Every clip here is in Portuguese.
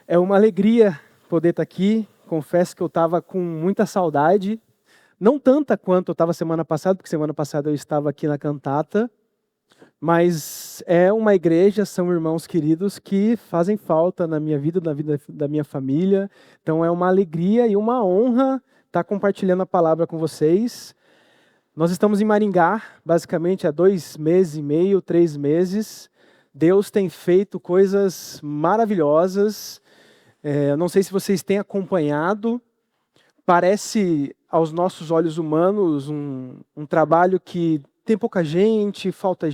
É uma alegria poder estar aqui. Confesso que eu estava com muita saudade. Não tanta quanto eu estava semana passada, porque semana passada eu estava aqui na cantata. Mas é uma igreja, são irmãos queridos que fazem falta na minha vida, na vida da minha família. Então é uma alegria e uma honra estar compartilhando a palavra com vocês. Nós estamos em Maringá, basicamente há 2 meses e meio, 3 meses. Deus tem feito coisas maravilhosas. Eu não sei se vocês têm acompanhado. Parece, aos nossos olhos humanos, um trabalho que tem pouca gente, falta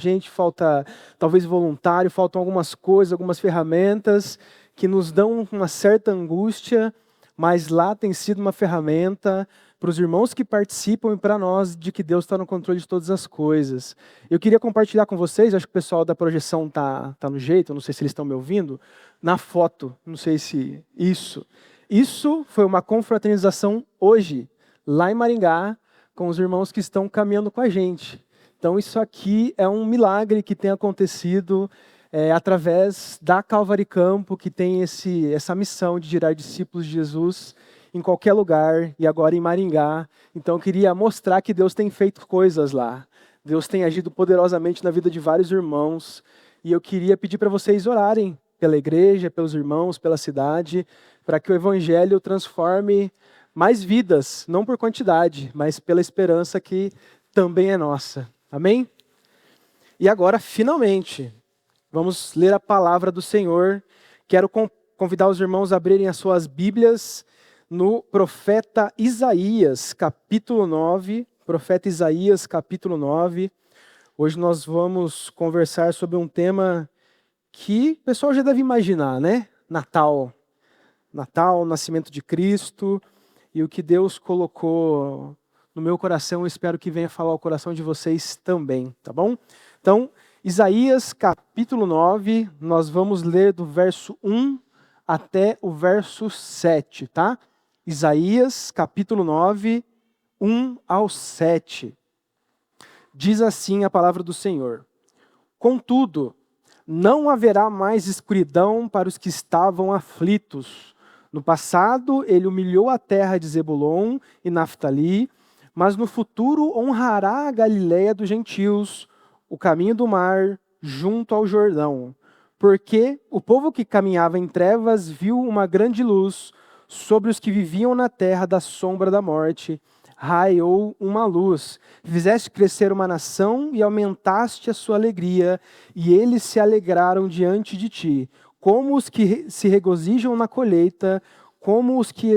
talvez voluntário, faltam algumas coisas, algumas ferramentas que nos dão uma certa angústia, mas lá tem sido uma ferramenta para os irmãos que participam e para nós de que Deus está no controle de todas as coisas. Eu queria compartilhar com vocês, acho que o pessoal da projeção tá no jeito, não sei se eles estão me ouvindo, na foto, não sei se isso. Isso foi uma confraternização hoje, lá em Maringá, com os irmãos que estão caminhando com a gente. Então isso aqui é um milagre que tem acontecido através da Calvary Campo, que tem essa missão de gerar discípulos de Jesus em qualquer lugar, e agora em Maringá. Então eu queria mostrar que Deus tem feito coisas lá. Deus tem agido poderosamente na vida de vários irmãos, e eu queria pedir para vocês orarem pela igreja, pelos irmãos, pela cidade, para que o evangelho transforme mais vidas, não por quantidade, mas pela esperança que também é nossa. Amém? E agora, finalmente, vamos ler a palavra do Senhor. Quero convidar os irmãos a abrirem as suas Bíblias no profeta Isaías, capítulo 9. Profeta Isaías, capítulo 9. Hoje nós vamos conversar sobre um tema que o pessoal já deve imaginar, né? Natal. Natal, o nascimento de Cristo, e o que Deus colocou no meu coração, eu espero que venha falar ao coração de vocês também, tá bom? Então, Isaías capítulo 9, nós vamos ler do verso 1 até o verso 7, tá? Isaías capítulo 9, 1 ao 7. Diz assim a palavra do Senhor: Contudo, não haverá mais escuridão para os que estavam aflitos. No passado, ele humilhou a terra de Zebulon e Naftali, mas no futuro honrará a Galileia dos gentios, o caminho do mar, junto ao Jordão. Porque o povo que caminhava em trevas viu uma grande luz, sobre os que viviam na terra da sombra da morte raiou uma luz. Fizeste crescer uma nação e aumentaste a sua alegria, e eles se alegraram diante de ti, como os que se regozijam na colheita, como os que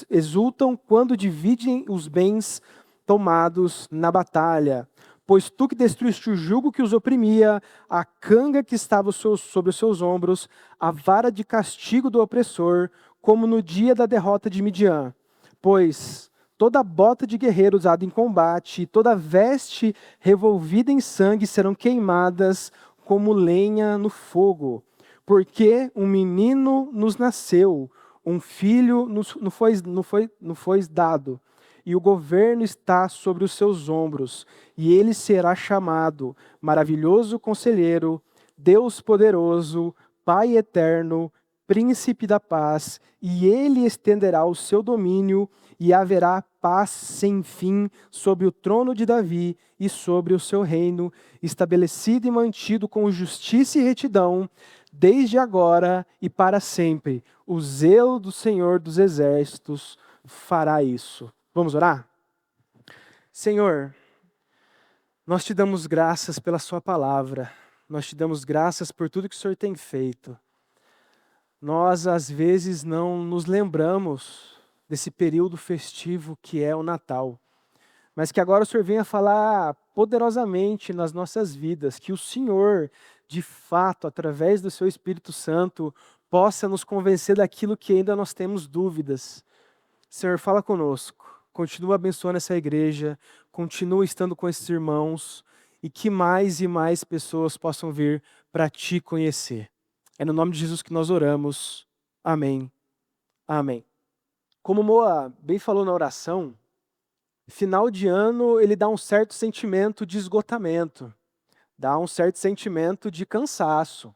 exultam quando dividem os bens tomados na batalha. Pois tu que destruíste o jugo que os oprimia, a canga que estava sobre os seus ombros, a vara de castigo do opressor, como no dia da derrota de Midian. Pois toda bota de guerreiro usada em combate, toda veste revolvida em sangue serão queimadas como lenha no fogo. Porque um menino nos nasceu, um filho nos foi dado, e o governo está sobre os seus ombros, e ele será chamado Maravilhoso Conselheiro, Deus Poderoso, Pai Eterno, Príncipe da Paz, e ele estenderá o seu domínio, e haverá paz sem fim sobre o trono de Davi e sobre o seu reino, estabelecido e mantido com justiça e retidão, desde agora e para sempre. O zelo do Senhor dos Exércitos fará isso. Vamos orar? Senhor, nós te damos graças pela sua palavra. Nós te damos graças por tudo que o Senhor tem feito. Nós, às vezes, não nos lembramos desse período festivo que é o Natal. Mas que agora o Senhor venha falar poderosamente nas nossas vidas, que o Senhor, de fato, através do seu Espírito Santo, possa nos convencer daquilo que ainda nós temos dúvidas. Senhor, fala conosco. Continua abençoando essa igreja, continua estando com esses irmãos, e que mais e mais pessoas possam vir para te conhecer. É no nome de Jesus que nós oramos. Amém. Amém. Como Moa bem falou na oração, final de ano ele dá um certo sentimento de esgotamento, dá um certo sentimento de cansaço.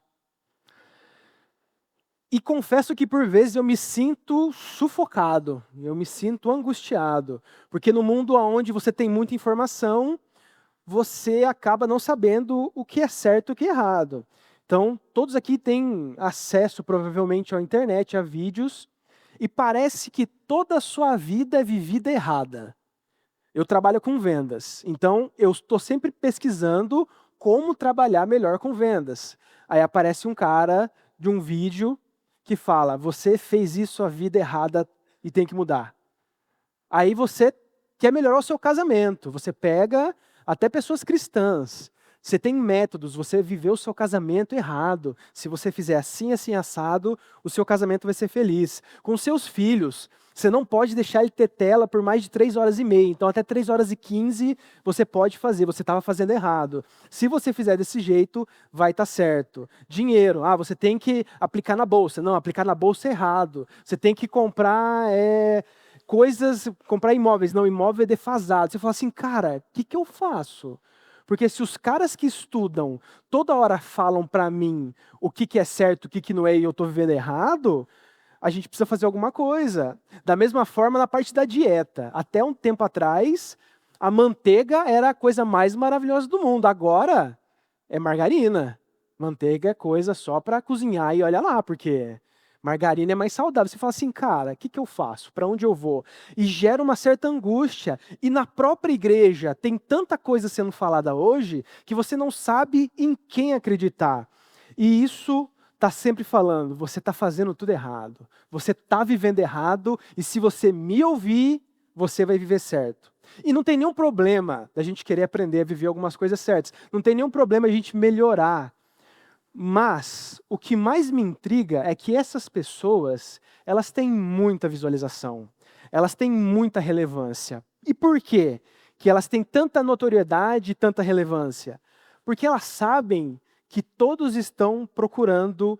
E confesso que por vezes eu me sinto sufocado, eu me sinto angustiado, porque no mundo onde você tem muita informação, você acaba não sabendo o que é certo e o que é errado. Então, todos aqui têm acesso provavelmente à internet, a vídeos, e parece que toda a sua vida é vivida errada. Eu trabalho com vendas, então eu estou sempre pesquisando como trabalhar melhor com vendas. Aí aparece um cara de um vídeo que fala: você fez isso a vida errada e tem que mudar. Aí você quer melhorar o seu casamento, você pega até pessoas cristãs. Você tem métodos, você viveu o seu casamento errado. Se você fizer assim, assim, assado, o seu casamento vai ser feliz. Com seus filhos, você não pode deixar ele ter tela por mais de 3 horas e meia. Então, até 3 horas e 15 você pode fazer, você estava fazendo errado. Se você fizer desse jeito, vai estar certo. Dinheiro, você tem que aplicar na bolsa. Não, aplicar na bolsa é errado. Você tem que comprar coisas, comprar imóveis. Não, imóvel é defasado. Você fala assim, cara, o que eu faço? Porque se os caras que estudam toda hora falam para mim o que é certo, o que não é e eu estou vivendo errado, a gente precisa fazer alguma coisa. Da mesma forma na parte da dieta. Até um tempo atrás, a manteiga era a coisa mais maravilhosa do mundo. Agora é margarina. Manteiga é coisa só para cozinhar e olha lá, porque margarina é mais saudável. Você fala assim, cara, o que eu faço? Para onde eu vou? E gera uma certa angústia. E na própria igreja tem tanta coisa sendo falada hoje que você não sabe em quem acreditar. E isso está sempre falando, você está fazendo tudo errado. Você está vivendo errado e se você me ouvir, você vai viver certo. E não tem nenhum problema da gente querer aprender a viver algumas coisas certas. Não tem nenhum problema a gente melhorar. Mas o que mais me intriga é que essas pessoas, elas têm muita visualização. Elas têm muita relevância. E por quê que elas têm tanta notoriedade e tanta relevância? Porque elas sabem que todos estão procurando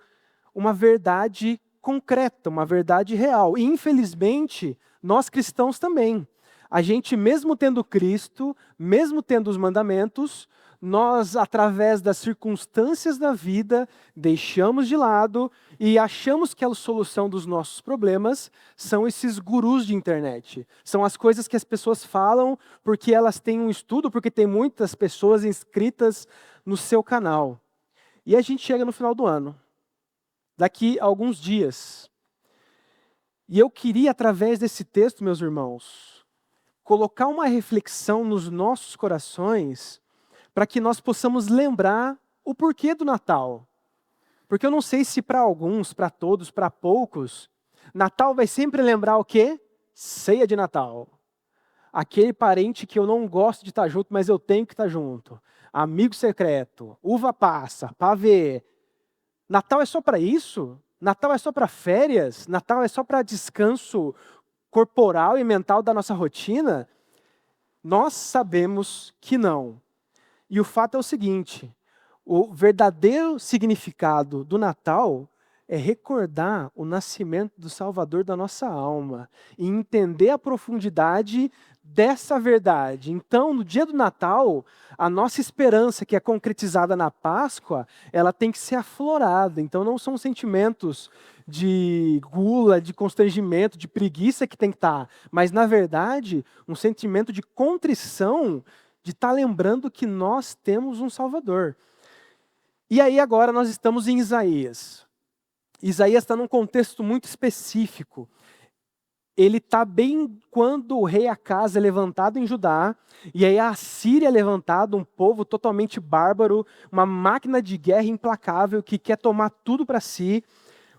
uma verdade concreta, uma verdade real. E infelizmente, nós cristãos também. A gente, mesmo tendo Cristo, mesmo tendo os mandamentos, nós, através das circunstâncias da vida, deixamos de lado e achamos que a solução dos nossos problemas são esses gurus de internet. São as coisas que as pessoas falam porque elas têm um estudo, porque tem muitas pessoas inscritas no seu canal. E a gente chega no final do ano, daqui a alguns dias. E eu queria, através desse texto, meus irmãos, colocar uma reflexão nos nossos corações para que nós possamos lembrar o porquê do Natal. Porque eu não sei se para alguns, para todos, para poucos, Natal vai sempre lembrar o quê? Ceia de Natal. Aquele parente que eu não gosto de estar junto, mas eu tenho que estar junto. Amigo secreto, uva passa, pavê. Natal é só para isso? Natal é só para férias? Natal é só para descanso corporal e mental da nossa rotina? Nós sabemos que não. E o fato é o seguinte, o verdadeiro significado do Natal é recordar o nascimento do Salvador da nossa alma e entender a profundidade dessa verdade. Então, no dia do Natal, a nossa esperança, que é concretizada na Páscoa, ela tem que ser aflorada. Então, não são sentimentos de gula, de constrangimento, de preguiça que tem que estar, mas, na verdade, um sentimento de contrição, de estar lembrando que nós temos um Salvador. E aí agora nós estamos em Isaías. Isaías está num contexto muito específico. Ele está bem quando o rei Acaz é levantado em Judá, e aí a Síria é levantada, um povo totalmente bárbaro, uma máquina de guerra implacável que quer tomar tudo para si.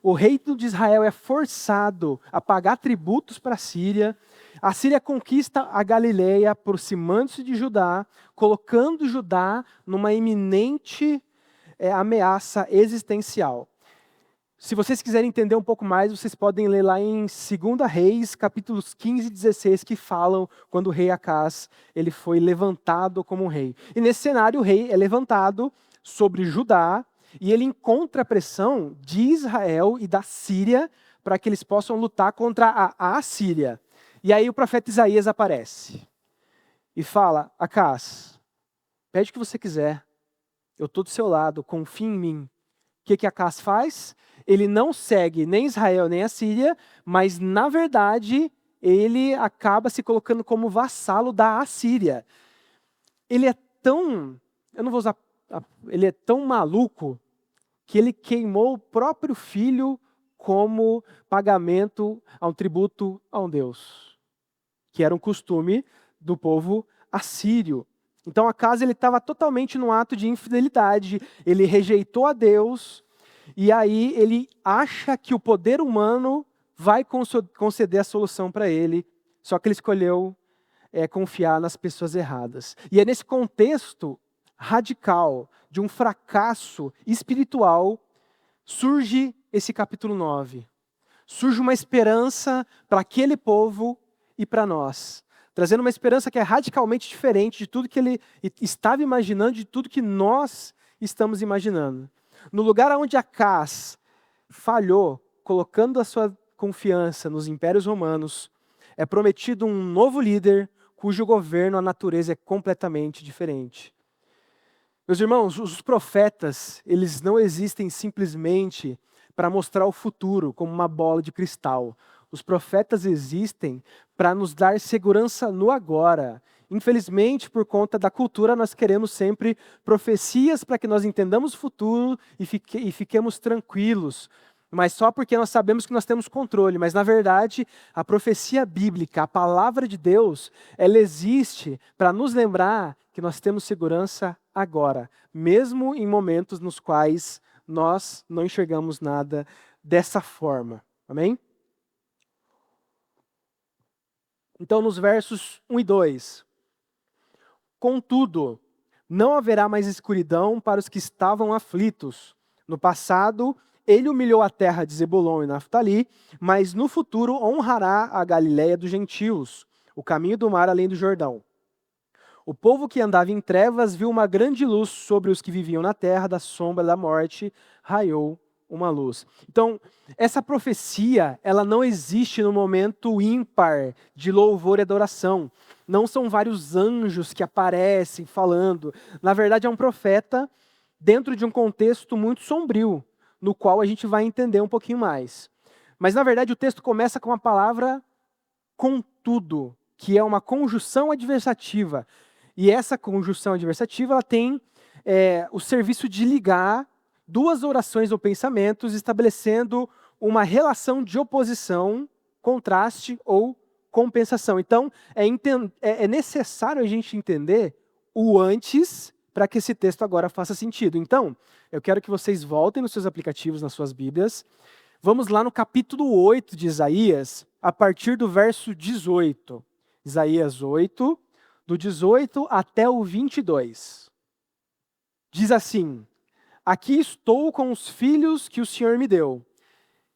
O rei de Israel é forçado a pagar tributos para a Síria. A Síria conquista a Galileia, aproximando-se de Judá, colocando Judá numa iminente ameaça existencial. Se vocês quiserem entender um pouco mais, vocês podem ler lá em 2 Reis, capítulos 15 e 16, que falam quando o rei Acaz ele foi levantado como um rei. E nesse cenário, o rei é levantado sobre Judá, e ele encontra a pressão de Israel e da Síria para que eles possam lutar contra a Assíria. E aí o profeta Isaías aparece e fala: Acaz, pede o que você quiser, eu estou do seu lado, confia em mim. O que Acaz faz? ele não segue nem Israel nem a Síria, mas na verdade ele acaba se colocando como vassalo da Assíria. Ele é tão, eu não vou usar, ele é tão maluco que ele queimou o próprio filho como pagamento a um tributo a um Deus, que era um costume do povo assírio. Então Acas ele estava totalmente num ato de infidelidade, ele rejeitou a Deus, e aí ele acha que o poder humano vai conceder a solução para ele, só que ele escolheu confiar nas pessoas erradas. E é nesse contexto radical de um fracasso espiritual, surge esse capítulo 9. Surge uma esperança para aquele povo e para nós. Trazendo uma esperança que é radicalmente diferente de tudo que ele estava imaginando, de tudo que nós estamos imaginando. No lugar onde Acas falhou, colocando a sua confiança nos impérios romanos, é prometido um novo líder cujo governo, a natureza é completamente diferente. Meus irmãos, os profetas, eles não existem simplesmente para mostrar o futuro como uma bola de cristal. Os profetas existem para nos dar segurança no agora. Infelizmente, por conta da cultura, nós queremos sempre profecias para que nós entendamos o futuro e fiquemos tranquilos. Mas só porque nós sabemos que nós temos controle. Mas, na verdade, a profecia bíblica, a palavra de Deus, ela existe para nos lembrar que nós temos segurança agora, mesmo em momentos nos quais nós não enxergamos nada dessa forma. Amém? Então, nos versos 1 e 2. Contudo, não haverá mais escuridão para os que estavam aflitos. No passado, ele humilhou a terra de Zebulon e Naftali, mas no futuro honrará a Galiléia dos gentios, o caminho do mar além do Jordão. O povo que andava em trevas viu uma grande luz sobre os que viviam na terra da sombra da morte, raiou uma luz. Então, essa profecia, ela não existe no momento ímpar de louvor e adoração. Não são vários anjos que aparecem falando. Na verdade, é um profeta dentro de um contexto muito sombrio, no qual a gente vai entender um pouquinho mais. Mas, na verdade, o texto começa com a palavra contudo, que é uma conjunção adversativa. E essa conjunção adversativa ela tem o serviço de ligar duas orações ou pensamentos, estabelecendo uma relação de oposição, contraste ou compensação. Então, é necessário a gente entender o antes para que esse texto agora faça sentido. Então, eu quero que vocês voltem nos seus aplicativos, nas suas Bíblias. Vamos lá no capítulo 8 de Isaías, a partir do verso 18. Isaías 8, do 18 até o 22. Diz assim: Aqui estou com os filhos que o Senhor me deu.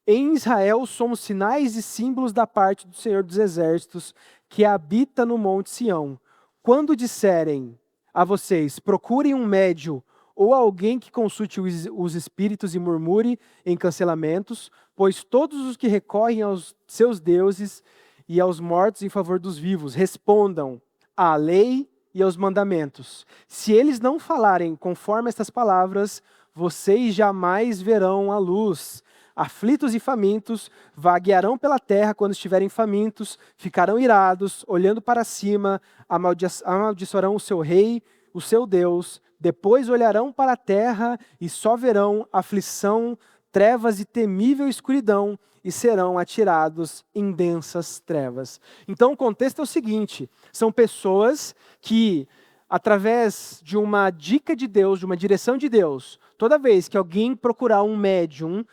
Em Israel somos sinais e símbolos da parte do Senhor dos Exércitos, que habita no monte Sião. Quando disserem a vocês, procurem um médio ou alguém que consulte os espíritos e murmure em cancelamentos, pois todos os que recorrem aos seus deuses e aos mortos em favor dos vivos, respondam à lei e aos mandamentos. Se eles não falarem conforme estas palavras, vocês jamais verão a luz. Aflitos e famintos vaguearão pela terra quando estiverem famintos, ficarão irados, olhando para cima, amaldiçoarão o seu rei, o seu Deus, depois olharão para a terra e só verão aflição, trevas e temível escuridão, e serão atirados em densas trevas. Então o contexto é o seguinte: são pessoas que, através de uma dica de Deus, de uma direção de Deus, toda vez que alguém procurar um médium,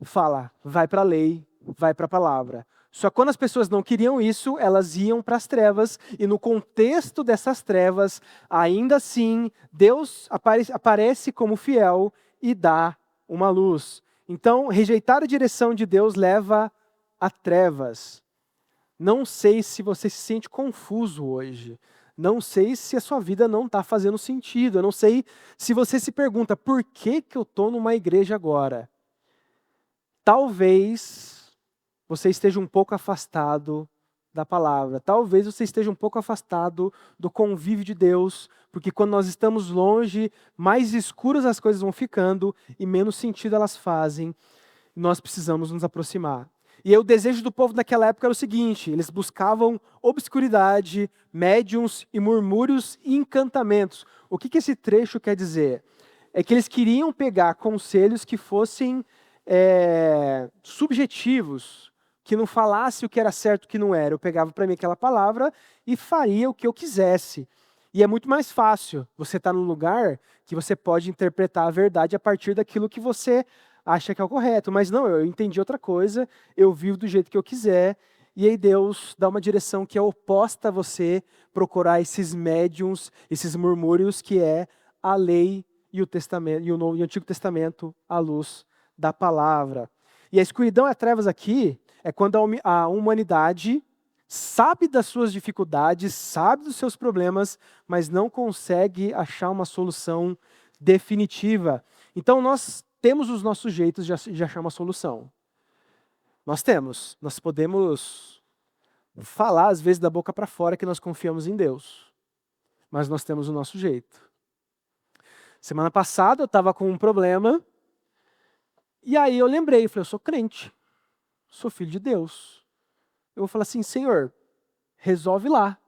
fala, vai para a lei, vai para a palavra. Só que quando as pessoas não queriam isso, elas iam para as trevas, e no contexto dessas trevas, ainda assim, Deus aparece como fiel e dá uma luz. Então, rejeitar a direção de Deus leva a trevas. Não sei se você se sente confuso hoje. Não sei se a sua vida não está fazendo sentido. Eu não sei se você se pergunta, por que eu estou numa igreja agora? Talvez você esteja um pouco afastado da palavra. Talvez você esteja um pouco afastado do convívio de Deus, porque quando nós estamos longe, mais escuras as coisas vão ficando e menos sentido elas fazem. nós precisamos nos aproximar. E aí, o desejo do povo naquela época era o seguinte: eles buscavam obscuridade, médiuns e murmúrios e encantamentos. O que esse trecho quer dizer? É que eles queriam pegar conselhos que fossem subjetivos, que não falasse o que era certo e o que não era. Eu pegava para mim aquela palavra e faria o que eu quisesse. E é muito mais fácil você estar num lugar que você pode interpretar a verdade a partir daquilo que você acha que é o correto. Mas não, eu entendi outra coisa, eu vivo do jeito que eu quiser, e aí Deus dá uma direção que é oposta a você procurar esses médiums, esses murmúrios, que é a lei e o Testamento, e o Antigo Testamento à luz da palavra. E a escuridão e as trevas aqui é quando a humanidade sabe das suas dificuldades, sabe dos seus problemas, mas não consegue achar uma solução definitiva. Então nós temos os nossos jeitos de achar uma solução. Nós podemos falar às vezes da boca para fora que nós confiamos em Deus, mas nós temos o nosso jeito. Semana passada eu estava com um problema, e aí eu lembrei, eu falei, eu sou crente, sou filho de Deus. Eu vou falar assim, Senhor, resolve lá.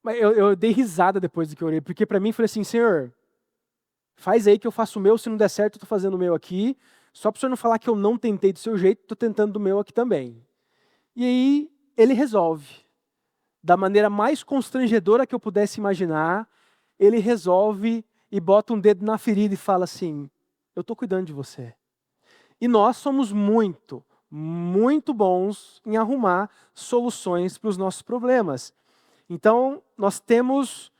Mas eu dei risada depois do que eu orei, porque para mim foi assim, Senhor, faz aí que eu faço o meu, se não der certo eu estou fazendo o meu aqui, só para o Senhor não falar que eu não tentei do seu jeito, estou tentando do meu aqui também. E aí ele resolve, da maneira mais constrangedora que eu pudesse imaginar, ele resolve e bota um dedo na ferida e fala assim, eu estou cuidando de você. E nós somos muito bons em arrumar soluções para os nossos problemas. Então, nós temos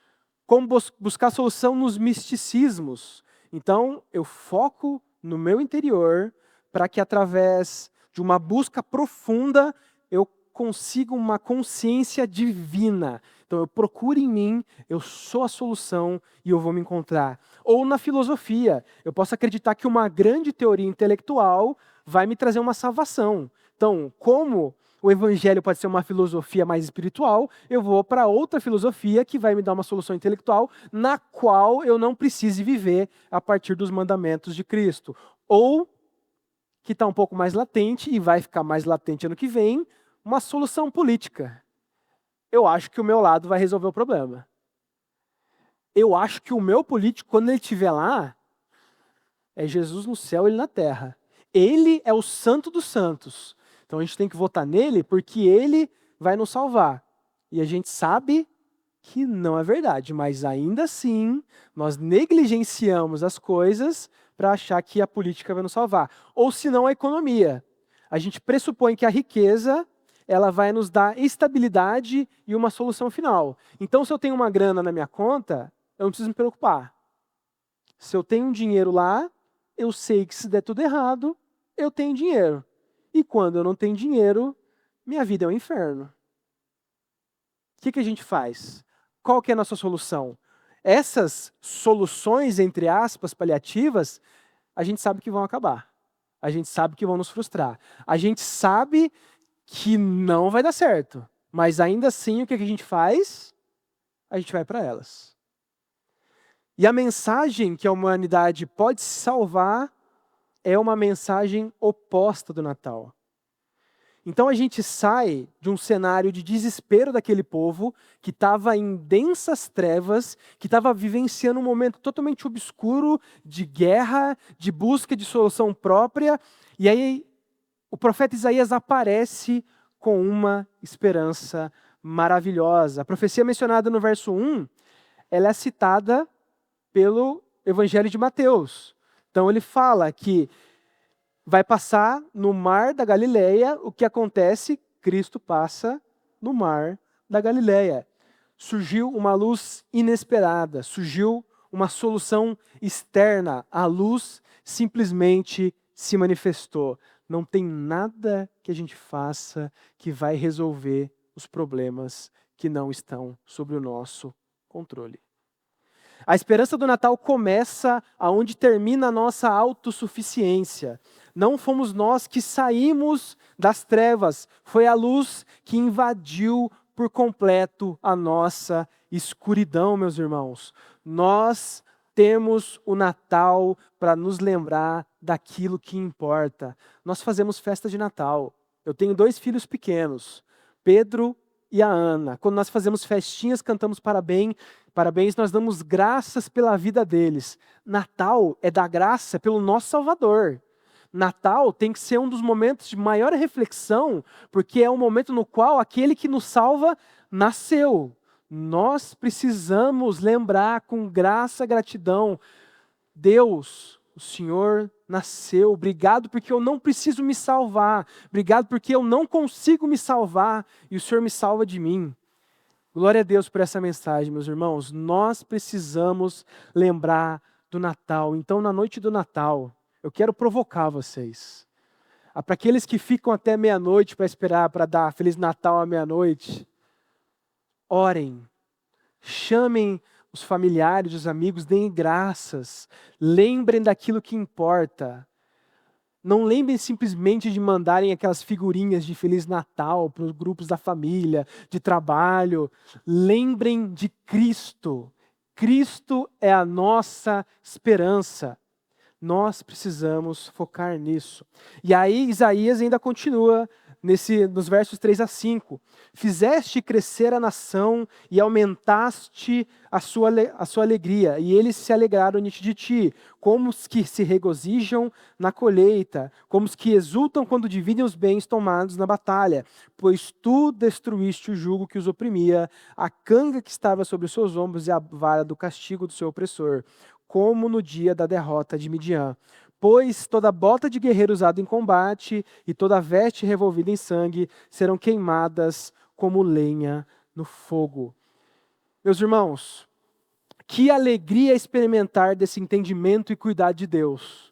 como buscar solução nos misticismos. Então, eu foco no meu interior para que, através de uma busca profunda, eu consiga uma consciência divina. Então, eu procuro em mim, eu sou a solução e eu vou me encontrar. Ou na filosofia, eu posso acreditar que uma grande teoria intelectual vai me trazer uma salvação. Então, como o evangelho pode ser uma filosofia mais espiritual, eu vou para outra filosofia que vai me dar uma solução intelectual na qual eu não precise viver a partir dos mandamentos de Cristo. Ou, que está um pouco mais latente e vai ficar mais latente ano que vem, uma solução política. Eu acho que o meu lado vai resolver o problema. Eu acho que o meu político, quando ele estiver lá, é Jesus no céu e ele na terra. Ele é o santo dos santos. Então a gente tem que votar nele porque ele vai nos salvar. E a gente sabe que não é verdade, mas ainda assim nós negligenciamos as coisas para achar que a política vai nos salvar. Ou se não a economia. A gente pressupõe que a riqueza ela vai nos dar estabilidade e uma solução final. Então se eu tenho uma grana na minha conta, eu não preciso me preocupar. Se eu tenho um dinheiro lá, eu sei que se der tudo errado, eu tenho dinheiro. E quando eu não tenho dinheiro, minha vida é um inferno. O que a gente faz? Qual que é a nossa solução? Essas soluções, entre aspas, paliativas, a gente sabe que vão acabar. A gente sabe que vão nos frustrar. A gente sabe que não vai dar certo. Mas ainda assim, o que a gente faz? A gente vai para elas. E a mensagem que a humanidade pode se salvar é uma mensagem oposta do Natal. Então a gente sai de um cenário de desespero daquele povo que estava em densas trevas, que estava vivenciando um momento totalmente obscuro de guerra, de busca de solução própria. E aí o profeta Isaías aparece com uma esperança maravilhosa. A profecia mencionada no verso 1, ela é citada pelo Evangelho de Mateus. Então ele fala que vai passar no mar da Galileia o que acontece, Cristo passa no mar da Galileia. Surgiu uma luz inesperada, surgiu uma solução externa, a luz simplesmente se manifestou. Não tem nada que a gente faça que vai resolver os problemas que não estão sob o nosso controle. A esperança do Natal começa aonde termina a nossa autossuficiência. Não fomos nós que saímos das trevas, foi a luz que invadiu por completo a nossa escuridão, meus irmãos. Nós temos o Natal para nos lembrar daquilo que importa. Nós fazemos festa de Natal. Eu tenho 2 filhos pequenos, Pedro e a Ana. Quando nós fazemos festinhas, cantamos parabéns, nós damos graças pela vida deles. Natal é dar graça pelo nosso Salvador. Natal tem que ser um dos momentos de maior reflexão, porque é um momento no qual aquele que nos salva nasceu. Nós precisamos lembrar com graça, gratidão, Deus, o Senhor nasceu, obrigado porque eu não preciso me salvar, obrigado porque eu não consigo me salvar e o Senhor me salva de mim. Glória a Deus por essa mensagem, meus irmãos. Nós precisamos lembrar do Natal. Então, na noite do Natal, eu quero provocar vocês. Para aqueles que ficam até meia-noite para esperar, para dar Feliz Natal à meia-noite, orem, chamem os familiares, os amigos, deem graças, lembrem daquilo que importa. Não lembrem simplesmente de mandarem aquelas figurinhas de Feliz Natal para os grupos da família, de trabalho. Lembrem de Cristo. Cristo é a nossa esperança. Nós precisamos focar nisso. E aí Isaías ainda continua nos versos 3 a 5. Fizeste crescer a nação e aumentaste a sua alegria, e eles se alegraram de ti, como os que se regozijam na colheita, como os que exultam quando dividem os bens tomados na batalha. Pois tu destruíste o jugo que os oprimia, a canga que estava sobre os seus ombros e a vara do castigo do seu opressor, como no dia da derrota de Midian. Pois toda bota de guerreiro usada em combate e toda veste revolvida em sangue serão queimadas como lenha no fogo. Meus irmãos, que alegria experimentar desse entendimento e cuidado de Deus.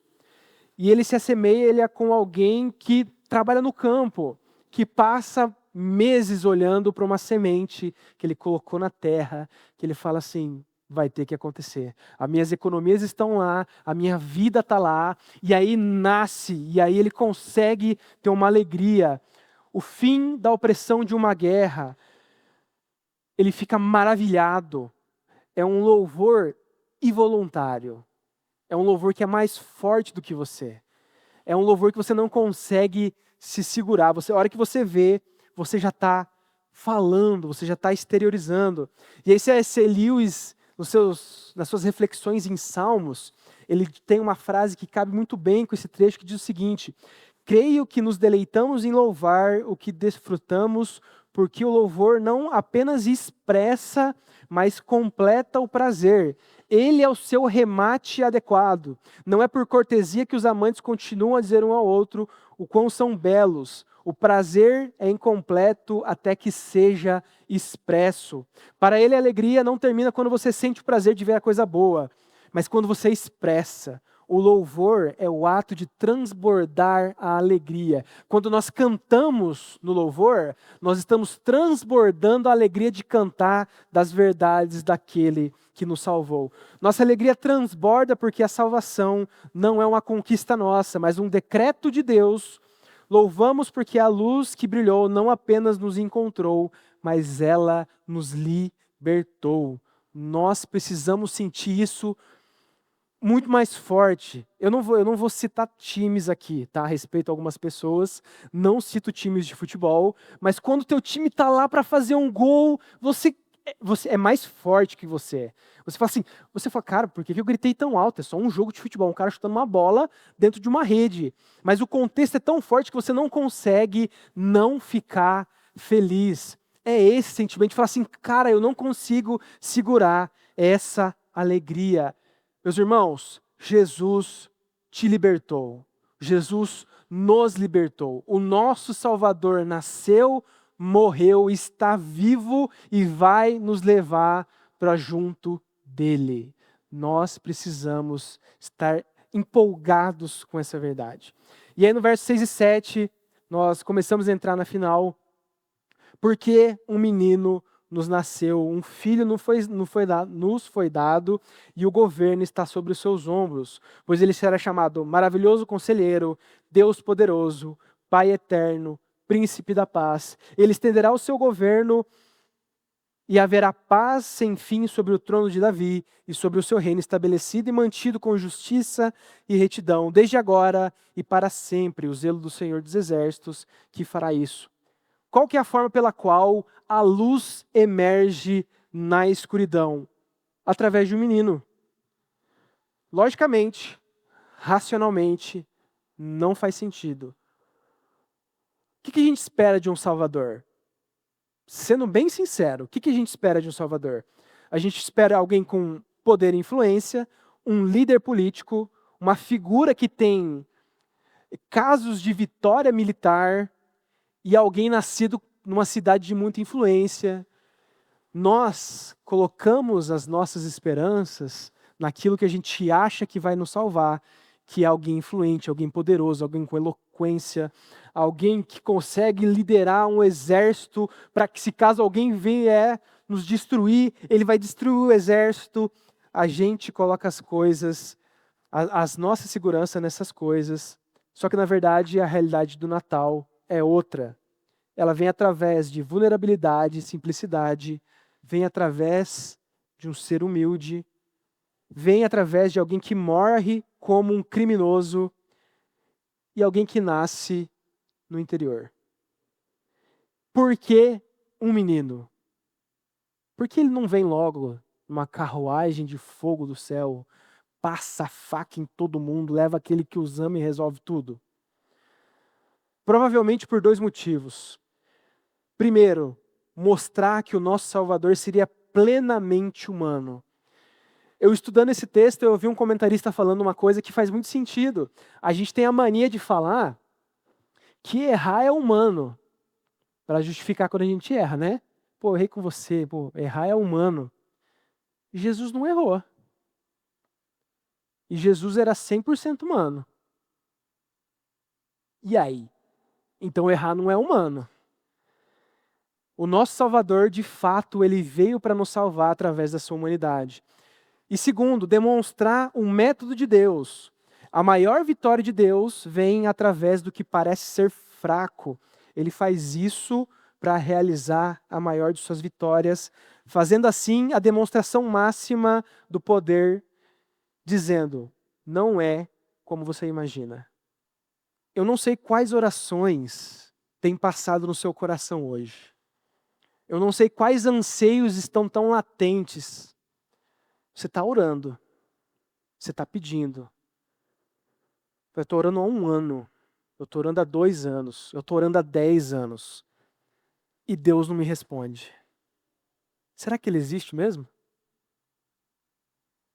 E ele se assemelha com alguém que trabalha no campo, que passa meses olhando para uma semente que ele colocou na terra, que ele fala assim: vai ter que acontecer. As minhas economias estão lá, a minha vida está lá, e aí nasce, e aí ele consegue ter uma alegria. O fim da opressão de uma guerra, ele fica maravilhado. É um louvor involuntário. É um louvor que é mais forte do que você. É um louvor que você não consegue se segurar. A hora que você vê, você já está falando, você já está exteriorizando. E aí C.S. Lewis, nas suas reflexões em Salmos, ele tem uma frase que cabe muito bem com esse trecho, que diz o seguinte: creio que nos deleitamos em louvar o que desfrutamos, porque o louvor não apenas expressa, mas completa o prazer. Ele é o seu remate adequado. Não é por cortesia que os amantes continuam a dizer um ao outro o quão são belos. O prazer é incompleto até que seja expresso. Para ele, a alegria não termina quando você sente o prazer de ver a coisa boa, mas quando você expressa. O louvor é o ato de transbordar a alegria. Quando nós cantamos no louvor, nós estamos transbordando a alegria de cantar das verdades daquele que nos salvou. Nossa alegria transborda porque a salvação não é uma conquista nossa, mas um decreto de Deus. Louvamos porque a luz que brilhou não apenas nos encontrou, mas ela nos libertou. Nós precisamos sentir isso muito mais forte. Eu não vou citar times aqui, tá? Respeito a algumas pessoas, não cito times de futebol, mas quando o teu time está lá para fazer um gol, você é mais forte que você. Você fala, cara, por que eu gritei tão alto? É só um jogo de futebol, um cara chutando uma bola dentro de uma rede. Mas o contexto é tão forte que você não consegue não ficar feliz. É esse sentimento de falar assim, cara, eu não consigo segurar essa alegria. Meus irmãos, Jesus te libertou. Jesus nos libertou. O nosso Salvador nasceu, morreu, está vivo e vai nos levar para junto dele. Nós precisamos estar empolgados com essa verdade. E aí no verso 6 e 7, nós começamos a entrar na final. Porque um menino nos nasceu, um filho nos foi dado, e o governo está sobre os seus ombros. Pois ele será chamado Maravilhoso Conselheiro, Deus Poderoso, Pai Eterno, Príncipe da Paz. Ele estenderá o seu governo E haverá paz sem fim sobre o trono de Davi e sobre o seu reino estabelecido e mantido com justiça e retidão, desde agora e para sempre, o zelo do Senhor dos Exércitos que fará isso. Qual que é a forma pela qual a luz emerge na escuridão? Através de um menino. Logicamente, racionalmente, não faz sentido. O que a gente espera de um Salvador? Sendo bem sincero, o que a gente espera de um Salvador? A gente espera alguém com poder e influência, um líder político, uma figura que tem casos de vitória militar e alguém nascido numa cidade de muita influência. Nós colocamos as nossas esperanças naquilo que a gente acha que vai nos salvar, que é alguém influente, alguém poderoso, alguém com eloquência, alguém que consegue liderar um exército para que, se caso alguém vier nos destruir, ele vai destruir o exército. A gente coloca as coisas, as nossa segurança nessas coisas. Só que, na verdade, a realidade do Natal é outra. Ela vem através de vulnerabilidade, simplicidade, vem através de um ser humilde, vem através de alguém que morre como um criminoso e alguém que nasce no interior. Por que um menino? Por que ele não vem logo numa carruagem de fogo do céu, passa a faca em todo mundo, leva aquele que os ama e resolve tudo? Provavelmente por dois motivos. Primeiro, mostrar que o nosso Salvador seria plenamente humano. Eu estudando esse texto, eu ouvi um comentarista falando uma coisa que faz muito sentido. A gente tem a mania de falar que errar é humano, para justificar quando a gente erra, né? Pô, eu errei com você, pô, errar é humano. Jesus não errou. E Jesus era 100% humano. E aí? Então errar não é humano. O nosso Salvador, de fato, ele veio para nos salvar através da sua humanidade. E segundo, demonstrar um método de Deus. A maior vitória de Deus vem através do que parece ser fraco. Ele faz isso para realizar a maior de suas vitórias, fazendo assim a demonstração máxima do poder, dizendo: não é como você imagina. Eu não sei quais orações têm passado no seu coração hoje. Eu não sei quais anseios estão tão latentes. Você está orando. Você está pedindo. Eu estou orando há 1 ano. Eu estou orando há 2 anos. Eu estou orando há 10 anos. E Deus não me responde. Será que Ele existe mesmo?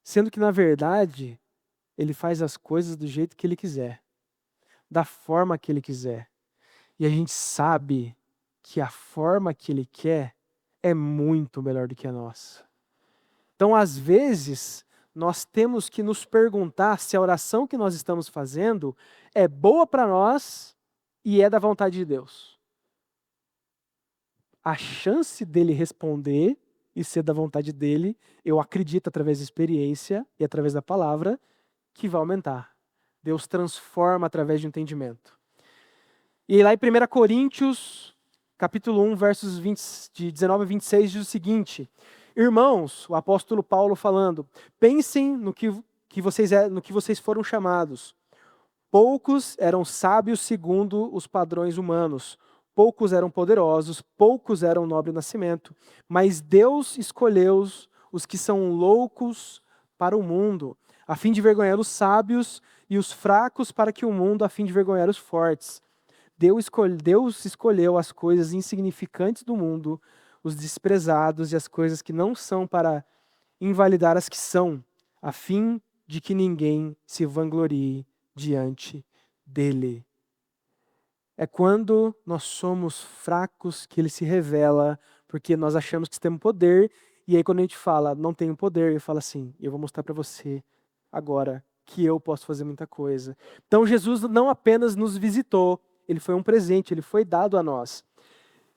Sendo que, na verdade, Ele faz as coisas do jeito que Ele quiser. Da forma que Ele quiser. E a gente sabe que a forma que Ele quer é muito melhor do que a nossa. Então, às vezes, nós temos que nos perguntar se a oração que nós estamos fazendo é boa para nós e é da vontade de Deus. A chance dele responder e ser da vontade dele, eu acredito através da experiência e através da palavra, que vai aumentar. Deus transforma através de entendimento. E lá em 1 Coríntios, capítulo 1, versos de 19 a 26, diz o seguinte: irmãos, o apóstolo Paulo falando, pensem no que vocês foram chamados. Poucos eram sábios segundo os padrões humanos, poucos eram poderosos, poucos eram nobre nascimento, mas Deus escolheu os que são loucos para o mundo, a fim de vergonhar os sábios, e os fracos para que o mundo, a fim de vergonhar os fortes. Deus escolheu as coisas insignificantes do mundo, os desprezados e as coisas que não são, para invalidar as que são, a fim de que ninguém se vanglorie diante dele. É quando nós somos fracos que ele se revela, porque nós achamos que temos poder, e aí quando a gente fala, não tenho poder, ele fala assim, eu vou mostrar para você agora que eu posso fazer muita coisa. Então Jesus não apenas nos visitou, ele foi um presente, ele foi dado a nós.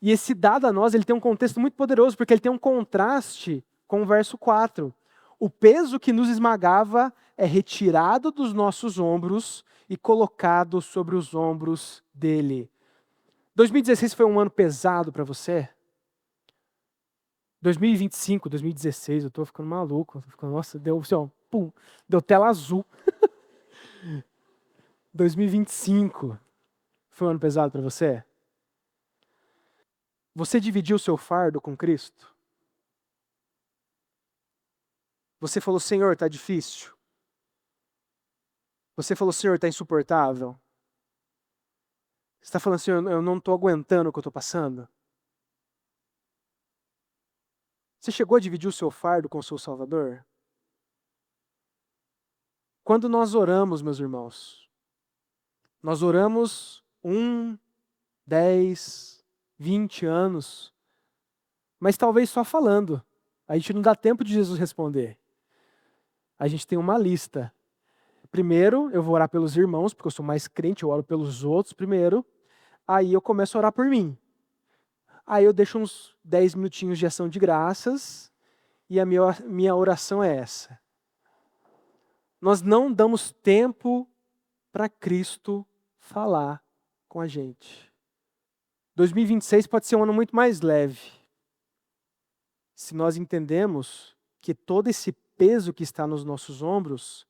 E esse dado a nós, ele tem um contexto muito poderoso, porque ele tem um contraste com o verso 4. O peso que nos esmagava é retirado dos nossos ombros e colocado sobre os ombros dele. 2016 foi um ano pesado para você? 2025, 2016, eu tô ficando maluco. Eu tô ficando, nossa, deu assim, ó, pum, deu tela azul. 2025 foi um ano pesado para você? Você dividiu o seu fardo com Cristo? Você falou, Senhor, tá difícil. Você falou, Senhor, tá insuportável. Você está falando, Senhor, eu não estou aguentando o que eu estou passando. Você chegou a dividir o seu fardo com o seu Salvador? Quando nós oramos, meus irmãos, nós oramos 10, 20 anos, mas talvez só falando. A gente não dá tempo de Jesus responder. A gente tem uma lista. Primeiro, eu vou orar pelos irmãos, porque eu sou mais crente, eu oro pelos outros primeiro. Aí eu começo a orar por mim. Aí eu deixo uns 10 minutinhos de ação de graças e a minha oração é essa. Nós não damos tempo para Cristo falar com a gente. 2026 pode ser um ano muito mais leve. Se nós entendemos que todo esse peso que está nos nossos ombros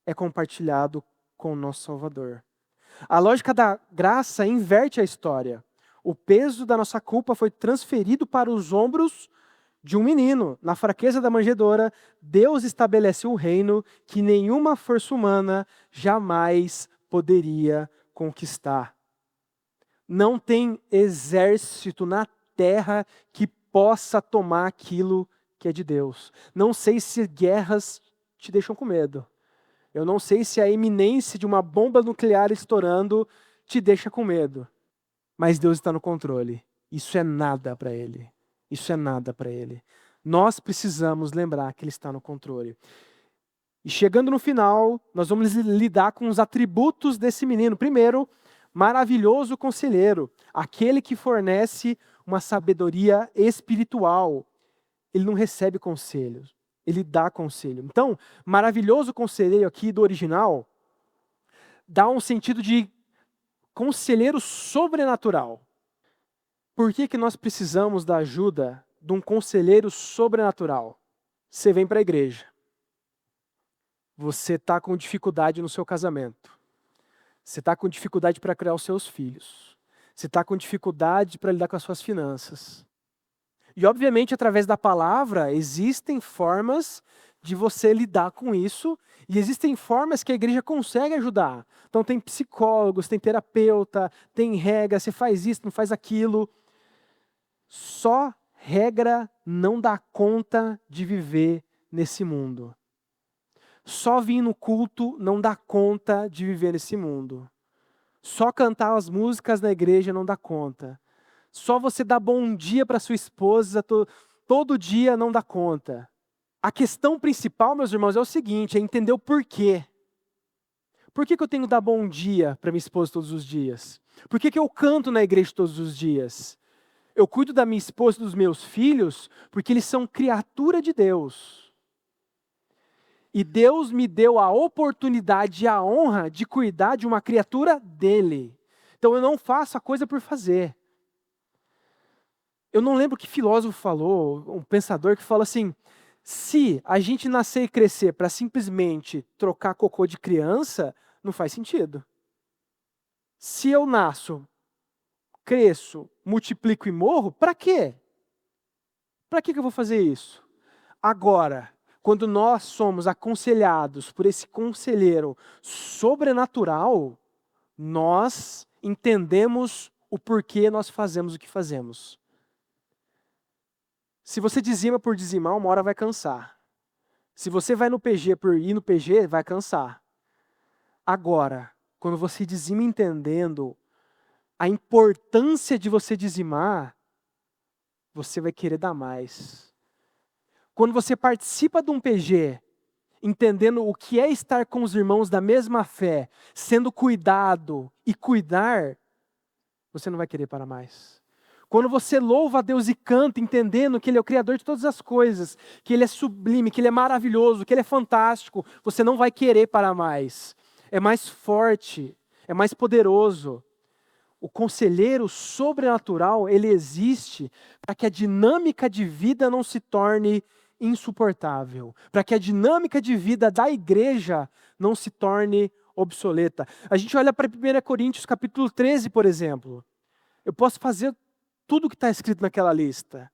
é compartilhado com o nosso Salvador. A lógica da graça inverte a história. O peso da nossa culpa foi transferido para os ombros de um menino. Na fraqueza da manjedoura, Deus estabeleceu um reino que nenhuma força humana jamais poderia conquistar. Não tem exército na terra que possa tomar aquilo que é de Deus. Não sei se guerras te deixam com medo. Eu não sei se a iminência de uma bomba nuclear estourando te deixa com medo. Mas Deus está no controle. Isso é nada para Ele. Isso é nada para Ele. Nós precisamos lembrar que Ele está no controle. E chegando no final, nós vamos lidar com os atributos desse menino. Primeiro, maravilhoso conselheiro. Aquele que fornece uma sabedoria espiritual. Ele não recebe conselhos. Ele dá conselho. Então, maravilhoso conselheiro aqui do original dá um sentido de conselheiro sobrenatural. Por que nós precisamos da ajuda de um conselheiro sobrenatural? Você vem para a igreja. Você está com dificuldade no seu casamento. Você está com dificuldade para criar os seus filhos. Você está com dificuldade para lidar com as suas finanças. E, obviamente, através da palavra, existem formas de você lidar com isso e existem formas que a igreja consegue ajudar. Então, tem psicólogos, tem terapeuta, tem regra, você faz isso, não faz aquilo. Só regra não dá conta de viver nesse mundo. Só vir no culto não dá conta de viver nesse mundo. Só cantar as músicas na igreja não dá conta. Só você dar bom dia para sua esposa todo dia não dá conta. A questão principal, meus irmãos, é o seguinte, é entender o porquê. Por que eu tenho que dar bom dia para minha esposa todos os dias? Por que eu canto na igreja todos os dias? Eu cuido da minha esposa e dos meus filhos porque eles são criatura de Deus. E Deus me deu a oportunidade e a honra de cuidar de uma criatura dele. Então eu não faço a coisa por fazer. Eu não lembro que filósofo falou, um pensador que falou assim, se a gente nascer e crescer para simplesmente trocar cocô de criança, não faz sentido. Se eu nasço, cresço, multiplico e morro, para quê? Para que eu vou fazer isso? Agora, quando nós somos aconselhados por esse conselheiro sobrenatural, nós entendemos o porquê nós fazemos o que fazemos. Se você dizima por dizimar, uma hora vai cansar. Se você vai no PG por ir no PG, vai cansar. Agora, quando você dizima entendendo a importância de você dizimar, você vai querer dar mais. Quando você participa de um PG, entendendo o que é estar com os irmãos da mesma fé, sendo cuidado e cuidar, você não vai querer parar mais. Quando você louva a Deus e canta, entendendo que Ele é o Criador de todas as coisas, que Ele é sublime, que Ele é maravilhoso, que Ele é fantástico, você não vai querer parar mais. É mais forte, é mais poderoso. O conselheiro sobrenatural, ele existe para que a dinâmica de vida não se torne insuportável, para que a dinâmica de vida da igreja não se torne obsoleta. A gente olha para 1 Coríntios capítulo 13, por exemplo. Eu posso fazer tudo o que está escrito naquela lista,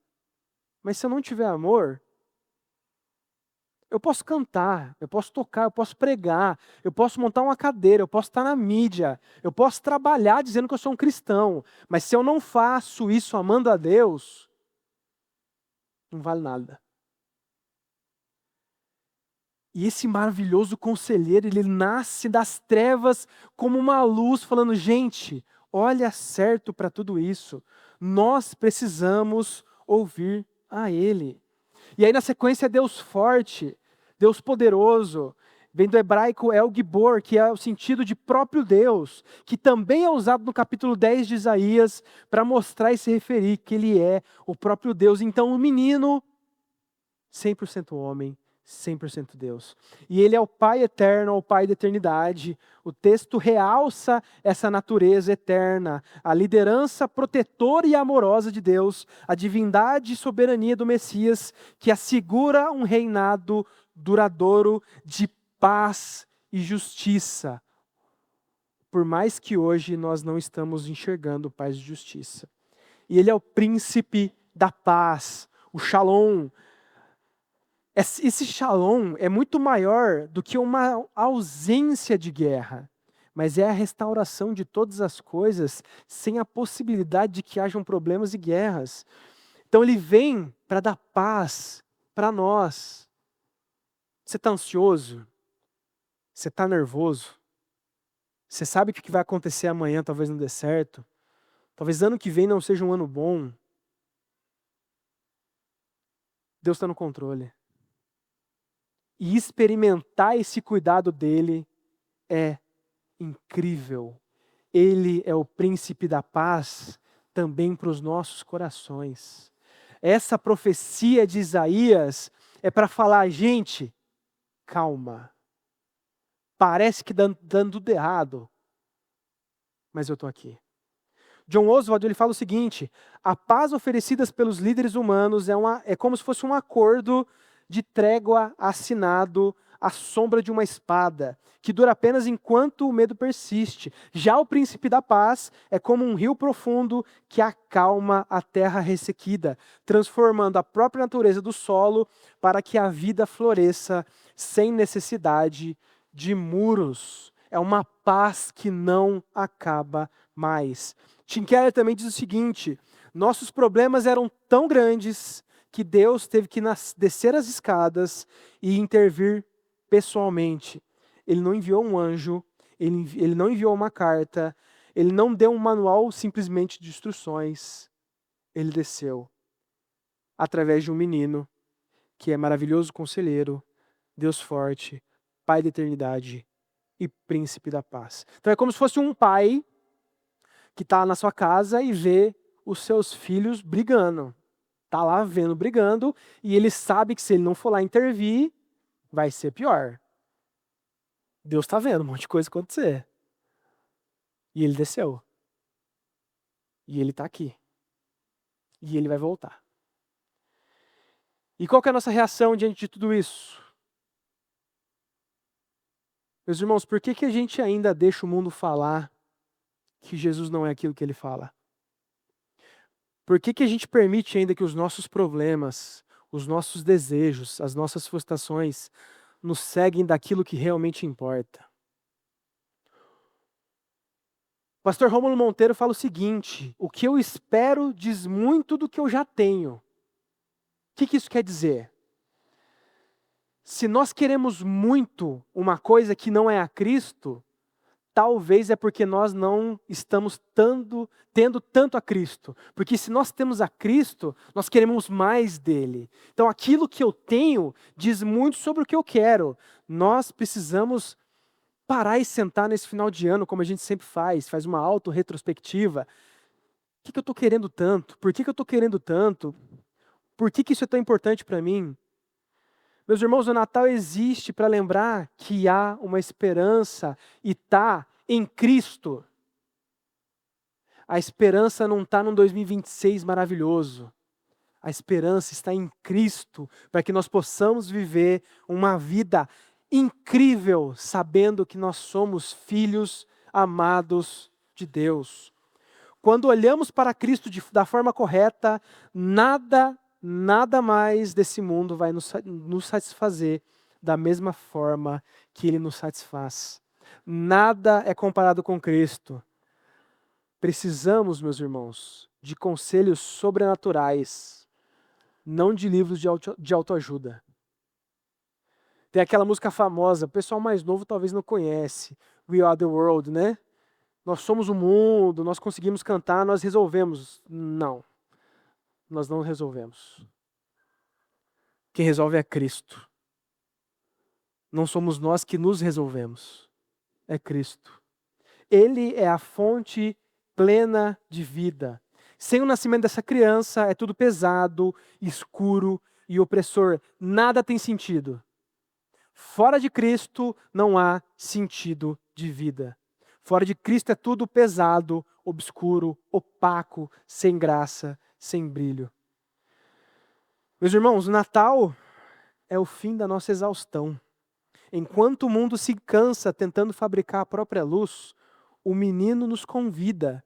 mas se eu não tiver amor, eu posso cantar, eu posso tocar, eu posso pregar, eu posso montar uma cadeira, eu posso estar na mídia, eu posso trabalhar dizendo que eu sou um cristão, mas se eu não faço isso amando a Deus, não vale nada. E esse maravilhoso conselheiro, ele nasce das trevas como uma luz, falando, gente, olha certo para tudo isso, nós precisamos ouvir a Ele. E aí na sequência é Deus forte, Deus poderoso, vem do hebraico El Gibor, que é o sentido de próprio Deus, que também é usado no capítulo 10 de Isaías, para mostrar e se referir que Ele é o próprio Deus. Então o menino, 100% homem, 100% Deus. E Ele é o Pai eterno, o Pai da eternidade. O texto realça essa natureza eterna, a liderança protetora e amorosa de Deus, a divindade e soberania do Messias, que assegura um reinado duradouro de paz e justiça. Por mais que hoje nós não estamos enxergando paz e justiça. E Ele é o príncipe da paz, o Shalom. Esse shalom é muito maior do que uma ausência de guerra, mas é a restauração de todas as coisas sem a possibilidade de que hajam problemas e guerras. Então ele vem para dar paz para nós. Você está ansioso? Você está nervoso? Você sabe que o que vai acontecer amanhã talvez não dê certo? Talvez ano que vem não seja um ano bom? Deus está no controle. E experimentar esse cuidado dele é incrível. Ele é o príncipe da paz também para os nossos corações. Essa profecia de Isaías é para falar, gente, calma. Parece que dando tudo errado, mas eu estou aqui. John Oswald ele fala o seguinte: a paz oferecida pelos líderes humanos é como se fosse um acordo de trégua assinado à sombra de uma espada, que dura apenas enquanto o medo persiste. Já o príncipe da paz é como um rio profundo que acalma a terra ressequida, transformando a própria natureza do solo para que a vida floresça sem necessidade de muros. É uma paz que não acaba mais. Tim Keller também diz o seguinte: nossos problemas eram tão grandes que Deus teve que descer as escadas e intervir pessoalmente. Ele não enviou um anjo, ele não enviou uma carta, ele não deu um manual simplesmente de instruções. Ele desceu através de um menino que é maravilhoso conselheiro, Deus forte, Pai da eternidade e príncipe da paz. Então é como se fosse um pai que está na sua casa e vê os seus filhos brigando. Está lá vendo brigando e ele sabe que se ele não for lá intervir, vai ser pior. Deus está vendo um monte de coisa acontecer. E ele desceu. E ele está aqui. E ele vai voltar. E qual que é a nossa reação diante de tudo isso? Meus irmãos, por que a gente ainda deixa o mundo falar que Jesus não é aquilo que ele fala? Por que a gente permite ainda que os nossos problemas, os nossos desejos, as nossas frustrações nos seguem daquilo que realmente importa? O pastor Rômulo Monteiro fala o seguinte: o que eu espero diz muito do que eu já tenho. O que isso quer dizer? Se nós queremos muito uma coisa que não é a Cristo, talvez é porque nós não estamos tendo tanto a Cristo. Porque se nós temos a Cristo, nós queremos mais dele. Então aquilo que eu tenho diz muito sobre o que eu quero. Nós precisamos parar e sentar nesse final de ano, como a gente sempre faz uma auto-retrospectiva. O que eu estou querendo tanto? Por que eu estou querendo tanto? Por que isso é tão importante para mim? Meus irmãos, o Natal existe para lembrar que há uma esperança e está em Cristo. A esperança não está num 2026 maravilhoso. A esperança está em Cristo, para que nós possamos viver uma vida incrível, sabendo que nós somos filhos amados de Deus. Quando olhamos para Cristo da forma correta, nada mais desse mundo vai nos satisfazer da mesma forma que Ele nos satisfaz. Nada é comparado com Cristo. Precisamos, meus irmãos, de conselhos sobrenaturais, não de livros de autoajuda. Tem aquela música famosa, o pessoal mais novo talvez não conhece, We Are The World, né? Nós somos o mundo, nós conseguimos cantar, nós resolvemos. Não, nós não resolvemos. Quem resolve é Cristo. Não somos nós que nos resolvemos, é Cristo. Ele é a fonte plena de vida. Sem o nascimento dessa criança, é tudo pesado, escuro e opressor. Nada tem sentido. Fora de Cristo, não há sentido de vida. Fora de Cristo é tudo pesado, obscuro, opaco, sem graça, sem brilho. Meus irmãos, o Natal é o fim da nossa exaustão. Enquanto o mundo se cansa tentando fabricar a própria luz, o menino nos convida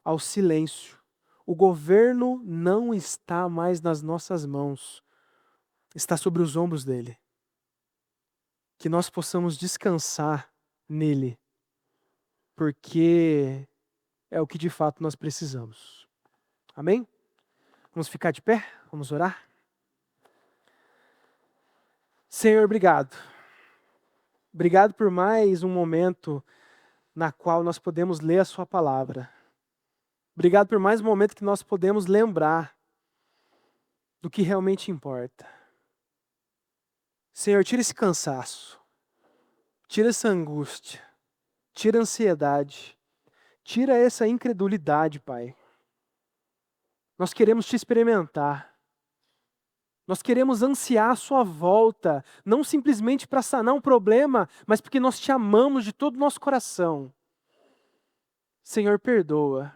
ao silêncio. O governo não está mais nas nossas mãos, está sobre os ombros dele. Que nós possamos descansar nele, porque é o que de fato nós precisamos. Amém? Vamos ficar de pé? Vamos orar? Senhor, obrigado. Obrigado por mais um momento na qual nós podemos ler a sua palavra. Obrigado por mais um momento que nós podemos lembrar do que realmente importa. Senhor, tira esse cansaço, tira essa angústia, tira a ansiedade, tira essa incredulidade, Pai. Nós queremos te experimentar. Nós queremos ansiar a sua volta, não simplesmente para sanar um problema, mas porque nós te amamos de todo o nosso coração. Senhor, perdoa.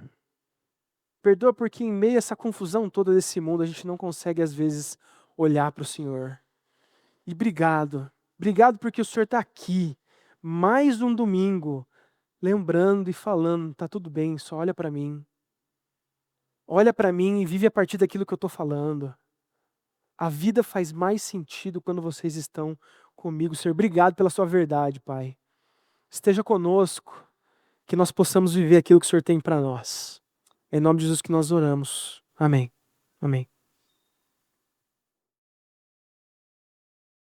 Perdoa porque em meio a essa confusão toda desse mundo, a gente não consegue às vezes olhar para o Senhor. E obrigado. Obrigado porque o Senhor está aqui, mais um domingo, lembrando e falando, tá tudo bem, só olha para mim. Olha para mim e vive a partir daquilo que eu estou falando. A vida faz mais sentido quando vocês estão comigo, Senhor. Obrigado pela sua verdade, Pai. Esteja conosco, que nós possamos viver aquilo que o Senhor tem para nós. É em nome de Jesus que nós oramos. Amém. Amém.